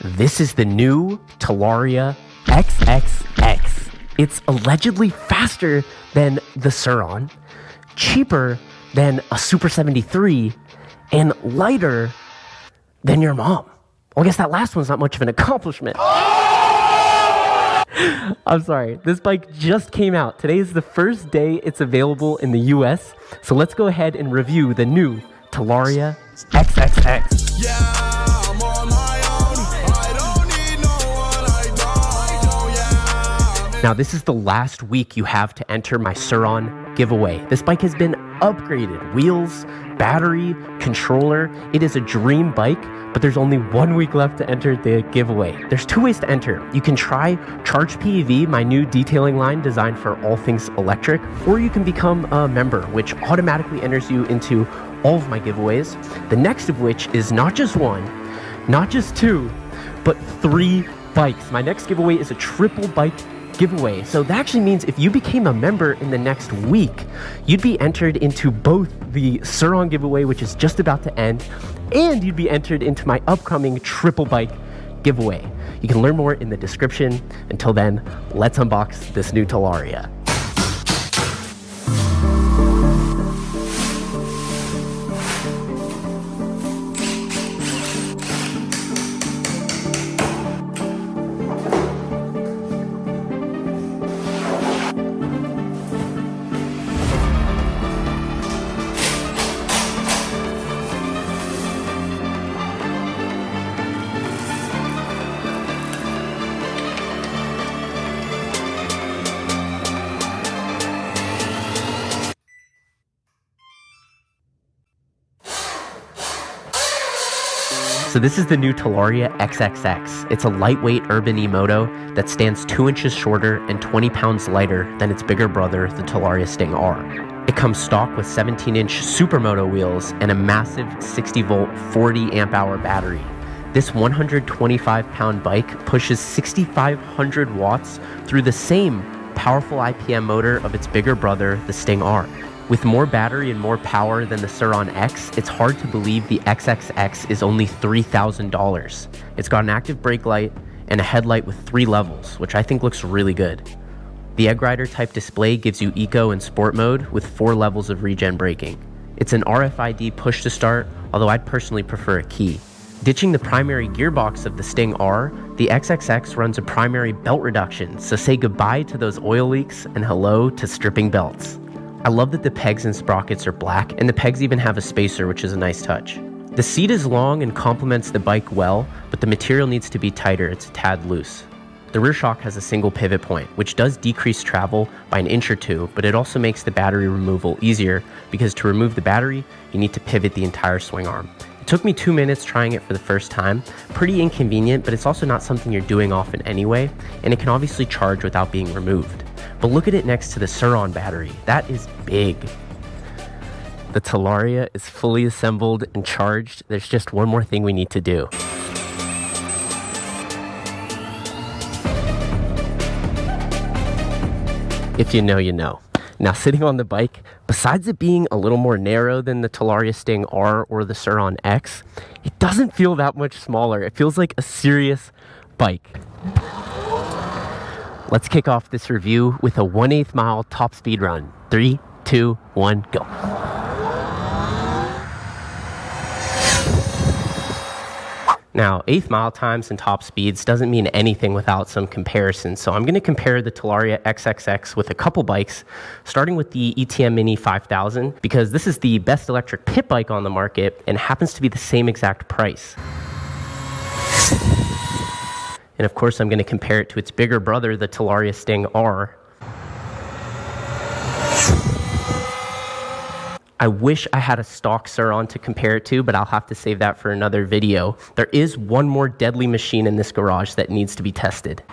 This is the new TALARIA XXX. It's allegedly faster than the Sur, cheaper than a Super 73, and lighter than your mom. Well, I guess that last one's not much of an accomplishment. I'm sorry, this bike just came out. Today is the first day it's available in the US, so let's go ahead and review the new TALARIA XXX. Yeah, I'm on my own. I don't need no one. I don't. Yeah. Now, this is the last week you have to enter my Sur giveaway. This bike has been upgraded. Wheels, battery, controller. It is a dream bike, but there's only 1 week left to enter the giveaway. There's 2 ways to enter. You can try Charge PEV, my new detailing line designed for all things electric, or you can become a member, which automatically enters you into all of my giveaways. The next of which is not just 1, not just 2, but 3 bikes. My next giveaway is a triple bike giveaway. So that actually means if you became a member in the next week, you'd be entered into both the Sur giveaway, which is just about to end, and you'd be entered into my upcoming triple bike giveaway. You can learn more in the description. Until then, let's unbox this new TALARIA. So this is the new TALARIA XXX. It's a lightweight urban e-moto that stands 2 inches shorter and 20 pounds lighter than its bigger brother, the TALARIA Sting R. It comes stock with 17-inch Supermoto wheels and a massive 60-volt, 40-amp-hour battery. This 125-pound bike pushes 6,500 watts through the same powerful IPM motor of its bigger brother, the Sting R. With more battery and more power than the Sur X, it's hard to believe the XXX is only $3,000. It's got an active brake light and a headlight with 3 levels, which I think looks really good. The Egg Rider type display gives you Eco and Sport mode with 4 levels of regen braking. It's an RFID push to start, although I'd personally prefer a key. Ditching the primary gearbox of the Sting R, the XXX runs a primary belt reduction, so say goodbye to those oil leaks and hello to stripping belts. I love that the pegs and sprockets are black, and the pegs even have a spacer, which is a nice touch. The seat is long and complements the bike well, but the material needs to be tighter. It's a tad loose. The rear shock has a single pivot point, which does decrease travel by 1 inch or 2, but it also makes the battery removal easier because to remove the battery, you need to pivot the entire swing arm. It took me 2 minutes trying it for the first time. Pretty inconvenient, but it's also not something you're doing often anyway, and it can obviously charge without being removed. But look at it next to the Sur battery. That is big. The TALARIA is fully assembled and charged. There's just one more thing we need to do. If you know, you know. Now, sitting on the bike, besides it being a little more narrow than the TALARIA Sting R or the Sur X, it doesn't feel that much smaller. It feels like a serious bike. Let's kick off this review with a 1/8 mile top speed run. 3, 2, 1, go. Now, 1/8 mile times and top speeds doesn't mean anything without some comparison. So I'm going to compare the TALARIA XXX with a couple bikes, starting with the ETM Mini 5000, because this is the best electric pit bike on the market and happens to be the same exact price. And of course, I'm going to compare it to its bigger brother, the TALARIA Sting R. I wish I had a stock Sur to compare it to, but I'll have to save that for another video. There is one more deadly machine in this garage that needs to be tested.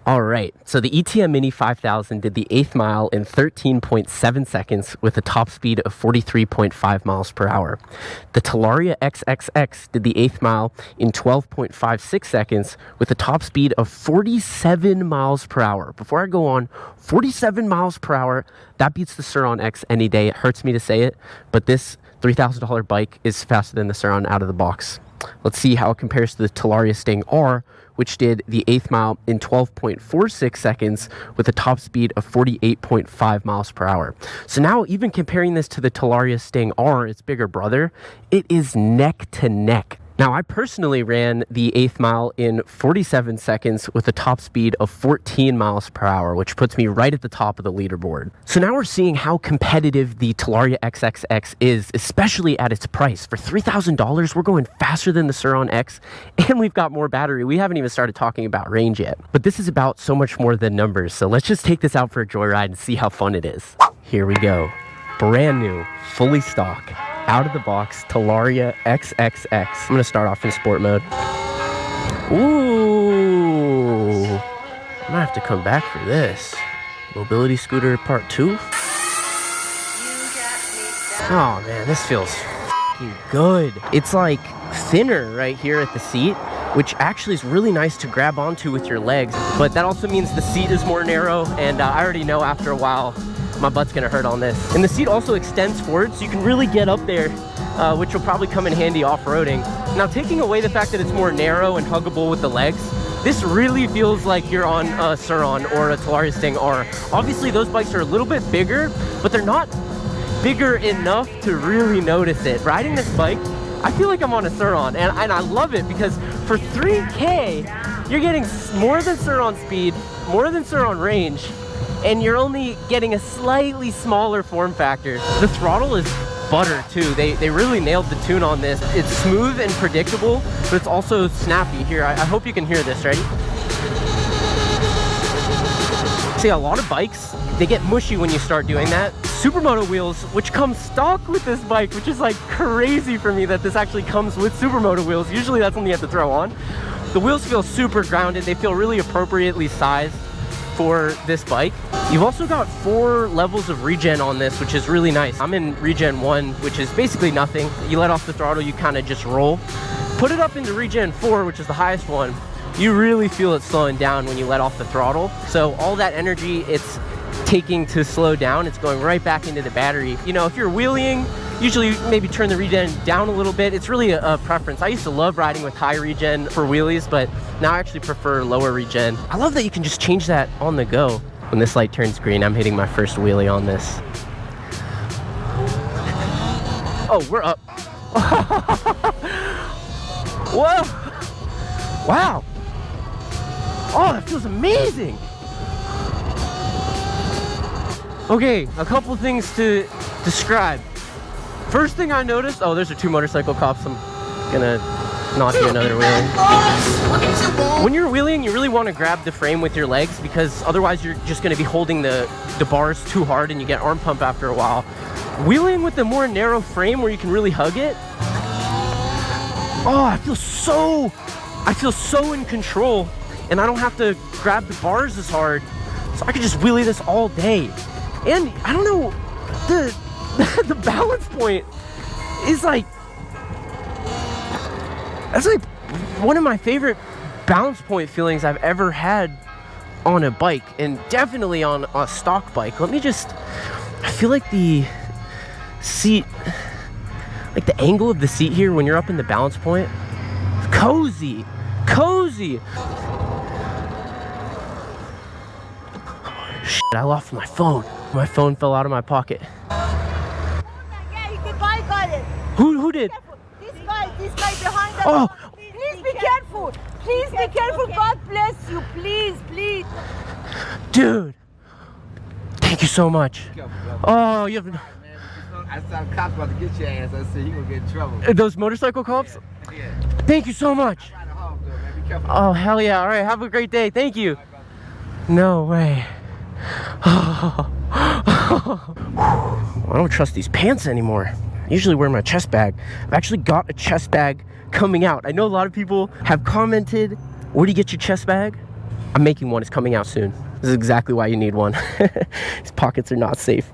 Alright, So the ETM Mini 5000 did the 8th mile in 13.7 seconds with a top speed of 43.5 miles per hour. The TALARIA XXX did the 8th mile in 12.56 seconds with a top speed of 47 miles per hour. Before I go on, 47 miles per hour, that beats the Sur Ronster X any day. It hurts me to say it, but this $3,000 bike is faster than the Sur Ronster out of the box. Let's see how it compares to the TALARIA Sting R, which did the 8th mile in 12.46 seconds with a top speed of 48.5 miles per hour. So now, even comparing this to the TALARIA Sting R, its bigger brother, it is neck to neck. Now, I personally ran the 8th mile in 47 seconds with a top speed of 14 miles per hour, which puts me right at the top of the leaderboard. So now we're seeing how competitive the TALARIA XXX is, especially at its price. For $3,000, we're going faster than the Sur Ronster X, and we've got more battery. We haven't even started talking about range yet. But this is about so much more than numbers, so let's just take this out for a joyride and see how fun it is. Here we go. Brand new, fully stock, out of the box TALARIA XXX. I'm gonna start off in sport mode. Ooh, I might have to come back for this. Mobility scooter part 2. Oh man, this feels f***ing good. It's like thinner right here at the seat, which actually is really nice to grab onto with your legs. But that also means the seat is more narrow, and I already know after a while my butt's gonna hurt on this. And the seat also extends forward, so you can really get up there, which will probably come in handy off-roading. Now, taking away the fact that it's more narrow and huggable with the legs, this really feels like you're on a Sur Ronster or a TALARIA Sting R. Obviously, those bikes are a little bit bigger, but they're not bigger enough to really notice it. Riding this bike, I feel like I'm on a Sur Ronster, and I love it because for $3K, you're getting more than Sur Ronster speed, more than Sur Ronster range, and you're only getting a slightly smaller form factor. The throttle is butter too. They really nailed the tune on this. It's smooth and predictable, but it's also snappy. Here, I hope you can hear this. Ready? See, a lot of bikes, they get mushy when you start doing that. Supermoto wheels, which come stock with this bike, which is like crazy for me that this actually comes with Supermoto wheels. Usually that's when you have to throw on. The wheels feel super grounded. They feel really appropriately sized for this bike. You've also got 4 levels of regen on this, which is really nice. I'm in regen 1, which is basically nothing. You let off the throttle, you kind of just roll. Put it up into regen 4, which is the highest one. You really feel it slowing down when you let off the throttle. So all that energy it's taking to slow down, it's going right back into the battery. You know, if you're wheeling, usually maybe turn the regen down a little bit. It's really a preference. I used to love riding with high regen for wheelies, but now I actually prefer lower regen. I love that you can just change that on the go. When this light turns green, I'm hitting my first wheelie on this. Oh, we're up. Whoa! Wow! Oh, that feels amazing! Okay, a couple things to describe. First thing I noticed, oh, there's 2 motorcycle cops. I'm gonna not do another wheelie. When you're wheeling, you really want to grab the frame with your legs because otherwise you're just going to be holding the bars too hard and you get arm pump after a while. Wheeling with a more narrow frame where you can really hug it, oh, I feel so in control, and I don't have to grab the bars as hard, so I can just wheelie this all day. And I don't know, the balance point is like, that's like one of my favorite balance point feelings I've ever had on a bike, and definitely on a stock bike. I feel like the seat, like the angle of the seat here when you're up in the balance point, cozy. Shit, I lost my phone. My phone fell out of my pocket. Who did? This guy behind us. Oh. Please be careful. Please be careful. God bless you. Please. Dude, thank you so much. Oh, you have... I saw cops about to get your ass. I said, he gonna get in trouble. Those motorcycle cops? Yeah. Thank you so much. I'm riding home, though, man. Be careful. Oh, hell yeah. All right, have a great day. Thank you. No way. I don't trust these pants anymore. I usually wear my chest bag. I've actually got a chest bag coming out. I know a lot of people have commented, where do you get your chest bag? I'm making one. It's coming out soon. This is exactly why you need one. These pockets are not safe.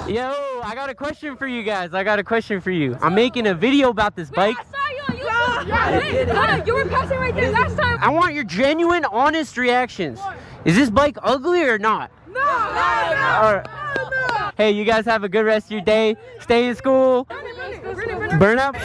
Yo, I got a question for you guys. I'm making a video about this bike. I saw you on YouTube. You were passing right there last time. I want your genuine, honest reactions. Is this bike ugly or not? No. All right. Hey, you guys have a good rest of your day. Stay in school. Burn up.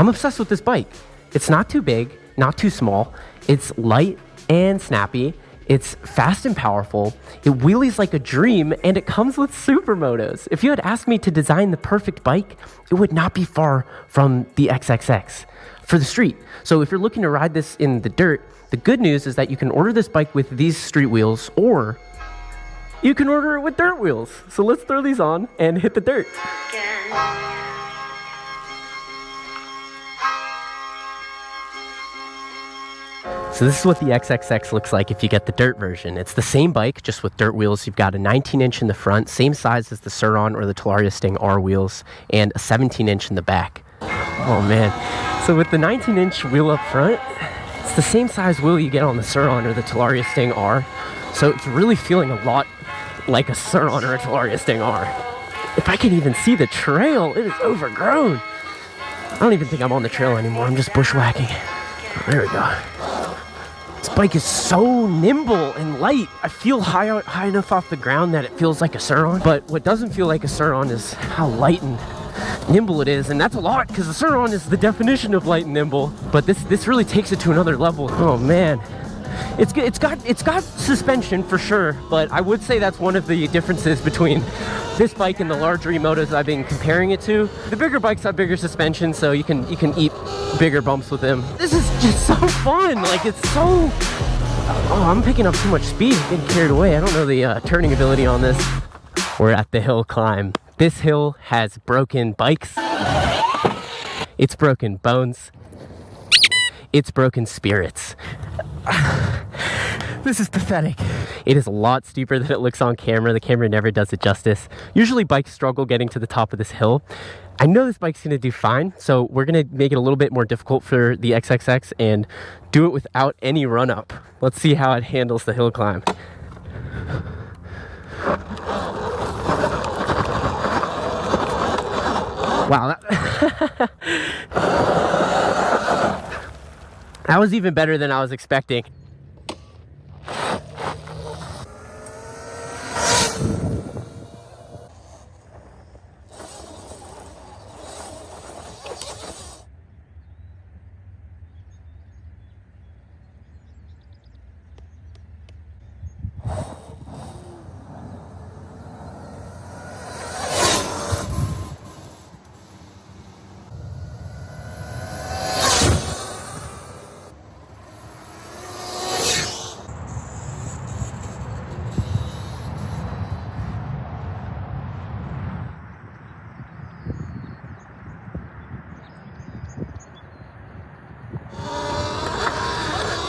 I'm obsessed with this bike. It's not too big, not too small. It's light and snappy. It's fast and powerful. It wheelies like a dream, and it comes with supermotos. If you had asked me to design the perfect bike, it would not be far from the XXX for the street. So if you're looking to ride this in the dirt, the good news is that you can order this bike with these street wheels, or you can order it with dirt wheels. So let's throw these on and hit the dirt. So this is what the XXX looks like if you get the dirt version. It's the same bike, just with dirt wheels. You've got a 19-inch in the front, same size as the Sur Ronster or the TALARIA Sting R wheels, and a 17-inch in the back. Oh man. So with the 19-inch wheel up front, it's the same size wheel you get on the Sur Ronster or the TALARIA Sting R. So it's really feeling a lot like a Sur Ronster or a TALARIA Sting R. If I can even see the trail, it is overgrown. I don't even think I'm on the trail anymore. I'm just bushwhacking. Oh, there we go. This bike is so nimble and light. I feel high enough off the ground that it feels like a Sur Ronster. But what doesn't feel like a Sur Ronster is how light and nimble it is. And that's a lot, because the Sur Ronster is the definition of light and nimble. But this really takes it to another level. Oh man. It's got suspension for sure, but I would say that's one of the differences between this bike and the larger motos I've been comparing it to. The bigger bikes have bigger suspension, so you can eat bigger bumps with them. This is just so fun. Like, it's so... Oh, I'm picking up too much speed, getting carried away. I don't know the turning ability on this. We're at the hill climb. This hill has broken bikes. It's broken bones. It's broken spirits. This is pathetic. It is a lot steeper than it looks on camera. The camera never does it justice. Usually bikes struggle getting to the top of this hill. I know this bike's gonna do fine, so we're gonna make it a little bit more difficult for the XXX and do it without any run up. Let's see how it handles the hill climb. Wow, that was even better than I was expecting.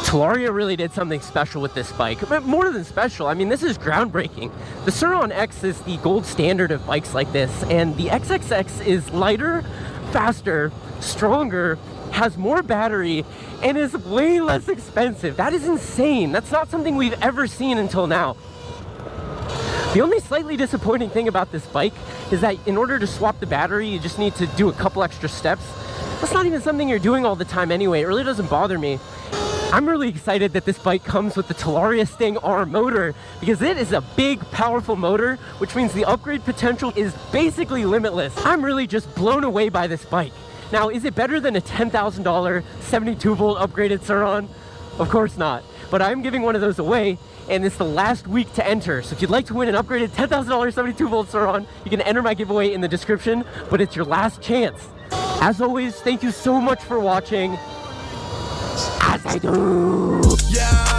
TALARIA really did something special with this bike, but more than special. I mean, this is groundbreaking. The Sur Ronster X is the gold standard of bikes like this, and the XXX is lighter, faster, stronger, has more battery, and is way less expensive. That is insane. That's not something we've ever seen until now. The only slightly disappointing thing about this bike is that in order to swap the battery, you just need to do a couple extra steps. That's not even something you're doing all the time anyway. It really doesn't bother me. I'm really excited that this bike comes with the TALARIA Sting R motor, because it is a big, powerful motor, which means the upgrade potential is basically limitless. I'm really just blown away by this bike. Now, is it better than a $10,000 72 volt upgraded Sur Ronster? Of course not, but I'm giving one of those away, and it's the last week to enter. So if you'd like to win an upgraded $10,000 72 volt Sur Ronster, you can enter my giveaway in the description, but it's your last chance. As always, thank you so much for watching. As I do. Yeah.